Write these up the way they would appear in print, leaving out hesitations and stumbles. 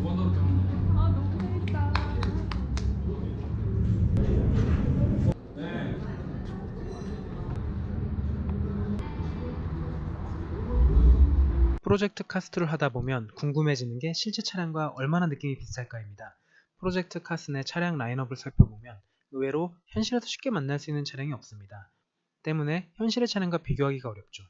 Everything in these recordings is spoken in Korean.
아, 너무 재밌다. 프로젝트 카스트를 하다 보면 궁금해지는 게 실제 차량과 얼마나 느낌이 비슷할까입니다. 프로젝트 카스트의 차량 라인업을 살펴보면 의외로 현실에서 쉽게 만날 수 있는 차량이 없습니다. 때문에 현실의 차량과 비교하기가 어렵죠.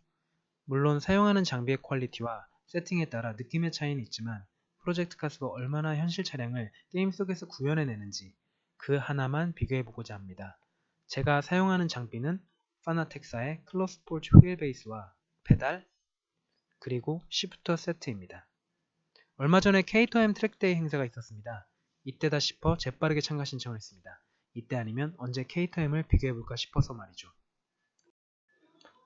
물론 사용하는 장비의 퀄리티와 세팅에 따라 느낌의 차이는 있지만 프로젝트 카스가 얼마나 현실 차량을 게임 속에서 구현해내는지 그 하나만 비교해보고자 합니다. 제가 사용하는 장비는 파나텍사의 클로스포츠 휠베이스와 페달, 그리고 시프터 세트입니다. 얼마 전에 K2M 트랙데이 행사가 있었습니다. 이때다 싶어 재빠르게 참가 신청을 했습니다. 이때 아니면 언제 K2M을 비교해볼까 싶어서 말이죠.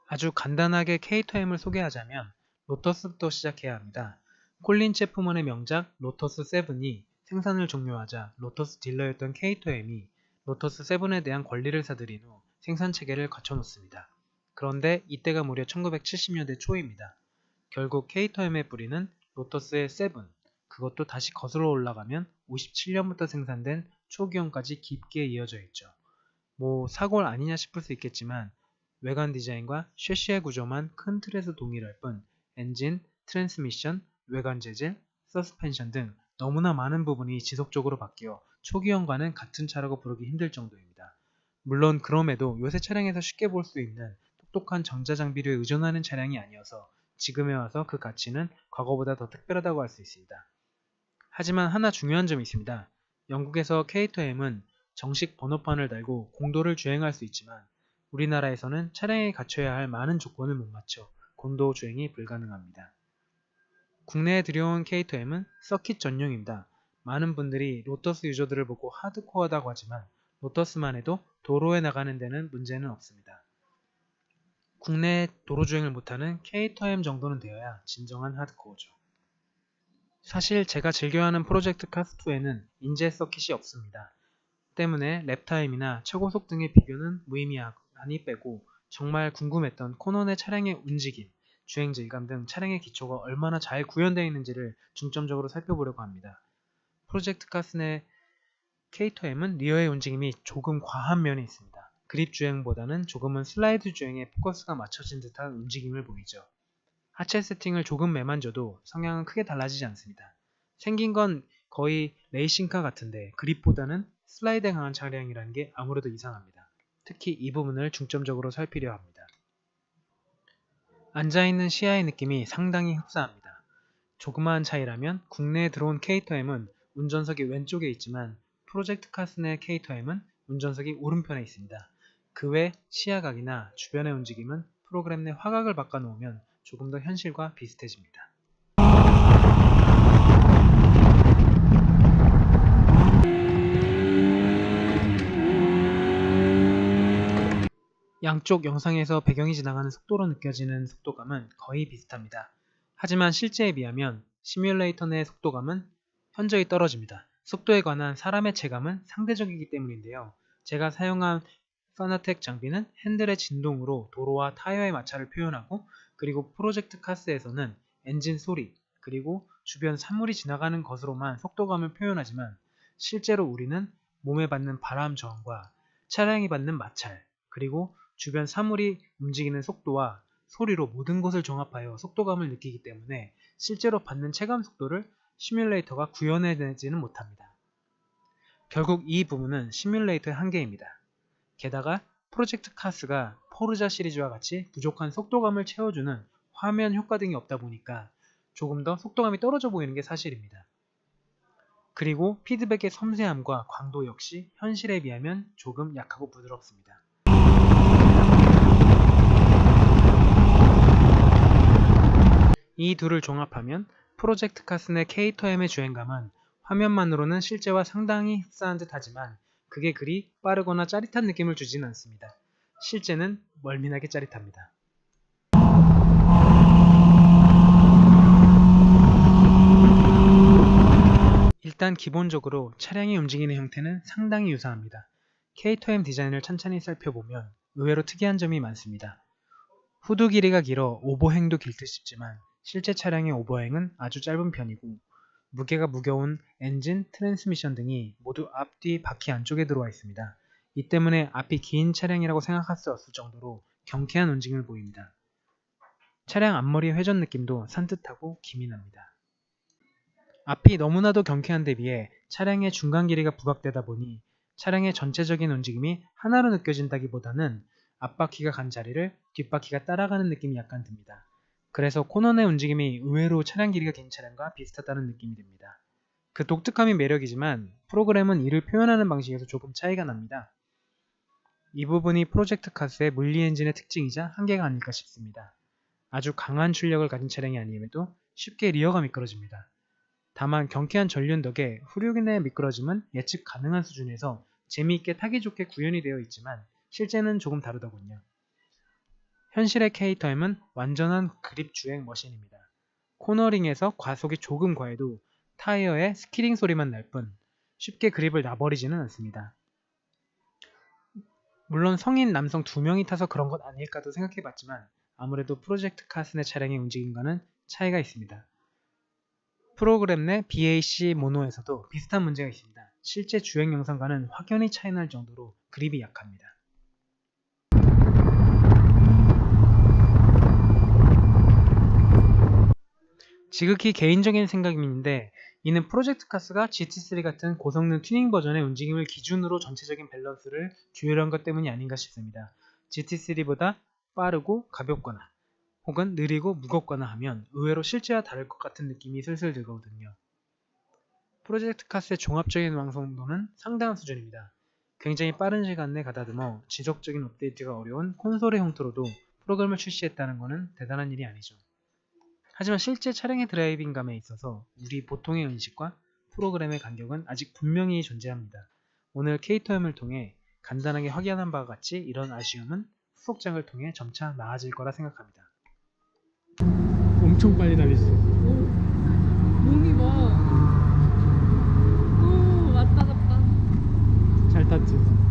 아주 간단하게 K2M을 소개하자면 로터스부터 시작해야 합니다. 콜린 체프먼의 명작 로터스 7이 생산을 종료하자 로터스 딜러였던 K2M이 로터스 7에 대한 권리를 사들인 후 생산 체계를 갖춰놓습니다. 그런데 이때가 무려 1970년대 초입니다. 결국 K2M의 뿌리는 로터스의 7, 그것도 다시 거슬러 올라가면 57년부터 생산된 초기형까지 깊게 이어져 있죠. 뭐 사골 아니냐 싶을 수 있겠지만 외관 디자인과 셰시의 구조만 큰 틀에서 동일할 뿐 엔진, 트랜스미션, 외관 재질, 서스펜션 등 너무나 많은 부분이 지속적으로 바뀌어 초기형과는 같은 차라고 부르기 힘들 정도입니다. 물론 그럼에도 요새 차량에서 쉽게 볼 수 있는 똑똑한 전자장비를 의존하는 차량이 아니어서 지금에 와서 그 가치는 과거보다 더 특별하다고 할 수 있습니다. 하지만 하나 중요한 점이 있습니다. 영국에서 K2M은 정식 번호판을 달고 공도를 주행할 수 있지만 우리나라에서는 차량에 갖춰야 할 많은 조건을 못 맞춰 공도 주행이 불가능합니다. 국내에 들여온 K2M은 서킷 전용입니다. 많은 분들이 로터스 유저들을 보고 하드코어하다고 하지만 로터스만 해도 도로에 나가는 데는 문제는 없습니다. 국내에 도로 주행을 못하는 K2M 정도는 되어야 진정한 하드코어죠. 사실 제가 즐겨하는 프로젝트 카스2에는 인제 서킷이 없습니다. 때문에 랩타임이나 최고속 등의 비교는 무의미하니 빼고 정말 궁금했던 코너 내 차량의 움직임, 주행 질감 등 차량의 기초가 얼마나 잘 구현되어 있는지를 중점적으로 살펴보려고 합니다. 프로젝트 카스 내 K2M은 리어의 움직임이 조금 과한 면이 있습니다. 그립 주행보다는 조금은 슬라이드 주행에 포커스가 맞춰진 듯한 움직임을 보이죠. 하체 세팅을 조금 매만져도 성향은 크게 달라지지 않습니다. 생긴 건 거의 레이싱카 같은데 그립보다는 슬라이드에 강한 차량이라는 게 아무래도 이상합니다. 특히 이 부분을 중점적으로 살피려 합니다. 앉아있는 시야의 느낌이 상당히 흡사합니다. 조그마한 차이라면 국내에 들어온 K2M은 운전석이 왼쪽에 있지만 프로젝트 카스 내 K2M은 운전석이 오른편에 있습니다. 그 외 시야각이나 주변의 움직임은 프로그램 내 화각을 바꿔놓으면 조금 더 현실과 비슷해집니다. 양쪽 영상에서 배경이 지나가는 속도로 느껴지는 속도감은 거의 비슷합니다. 하지만 실제에 비하면 시뮬레이터 내 속도감은 현저히 떨어집니다. 속도에 관한 사람의 체감은 상대적이기 때문인데요. 제가 사용한 파나텍 장비는 핸들의 진동으로 도로와 타이어의 마찰을 표현하고 그리고 프로젝트 카스에서는 엔진 소리 그리고 주변 사물이 지나가는 것으로만 속도감을 표현하지만 실제로 우리는 몸에 받는 바람 저항과 차량이 받는 마찰 그리고 주변 사물이 움직이는 속도와 소리로 모든 것을 종합하여 속도감을 느끼기 때문에 실제로 받는 체감 속도를 시뮬레이터가 구현해내지는 못합니다. 결국 이 부분은 시뮬레이터의 한계입니다. 게다가 프로젝트 카스가 포르자 시리즈와 같이 부족한 속도감을 채워주는 화면 효과 등이 없다 보니까 조금 더 속도감이 떨어져 보이는 게 사실입니다. 그리고 피드백의 섬세함과 광도 역시 현실에 비하면 조금 약하고 부드럽습니다. 이 둘을 종합하면 프로젝트 카스 내 K2M의 주행감은 화면만으로는 실제와 상당히 흡사한 듯 하지만 그게 그리 빠르거나 짜릿한 느낌을 주진 않습니다. 실제는 멀미나게 짜릿합니다. 일단 기본적으로 차량이 움직이는 형태는 상당히 유사합니다. K2M 디자인을 찬찬히 살펴보면 의외로 특이한 점이 많습니다. 후드 길이가 길어 오버행도 길 듯 싶지만 실제 차량의 오버행은 아주 짧은 편이고 무게가 무거운 엔진, 트랜스미션 등이 모두 앞뒤 바퀴 안쪽에 들어와 있습니다. 이 때문에 앞이 긴 차량이라고 생각할 수 없을 정도로 경쾌한 움직임을 보입니다. 차량 앞머리 회전 느낌도 산뜻하고 기민합니다. 앞이 너무나도 경쾌한 데 비해 차량의 중간 길이가 부각되다 보니 차량의 전체적인 움직임이 하나로 느껴진다기보다는 앞바퀴가 간 자리를 뒷바퀴가 따라가는 느낌이 약간 듭니다. 그래서 코너 내 움직임이 의외로 차량 길이가 긴 차량과 비슷하다는 느낌이 듭니다. 그 독특함이 매력이지만 프로그램은 이를 표현하는 방식에서 조금 차이가 납니다. 이 부분이 프로젝트 카스의 물리 엔진의 특징이자 한계가 아닐까 싶습니다. 아주 강한 출력을 가진 차량이 아님에도 쉽게 리어가 미끄러집니다. 다만 경쾌한 전륜 덕에 후륜의 미끄러짐은 예측 가능한 수준에서 재미있게 타기 좋게 구현이 되어 있지만 실제는 조금 다르더군요. 현실의 K-타임은 완전한 그립 주행 머신입니다. 코너링에서 과속이 조금 과해도 타이어의 스키딩 소리만 날 뿐 쉽게 그립을 놔버리지는 않습니다. 물론 성인 남성 2명이 타서 그런 것 아닐까도 생각해봤지만 아무래도 프로젝트 카슨의 차량의 움직임과는 차이가 있습니다. 프로그램 내 BAC 모노에서도 비슷한 문제가 있습니다. 실제 주행 영상과는 확연히 차이날 정도로 그립이 약합니다. 지극히 개인적인 생각인데 이는 프로젝트 카스가 GT3 같은 고성능 튜닝 버전의 움직임을 기준으로 전체적인 밸런스를 조율한 것 때문이 아닌가 싶습니다. GT3보다 빠르고 가볍거나 혹은 느리고 무겁거나 하면 의외로 실제와 다를 것 같은 느낌이 슬슬 들거든요. 프로젝트 카스의 종합적인 완성도는 상당한 수준입니다. 굉장히 빠른 시간 내 가다듬어 지속적인 업데이트가 어려운 콘솔의 형태로도 프로그램을 출시했다는 것은 대단한 일이 아니죠. 하지만 실제 차량의 드라이빙감에 있어서 우리 보통의 의식과 프로그램의 간격은 아직 분명히 존재합니다. 오늘 K-타임을 통해 간단하게 확인한 바와 같이 이런 아쉬움은 후속작을 통해 점차 나아질 거라 생각합니다. 엄청 빨리 달리지. 몸이 봐. 오, 왔다 갔다. 잘 탔지.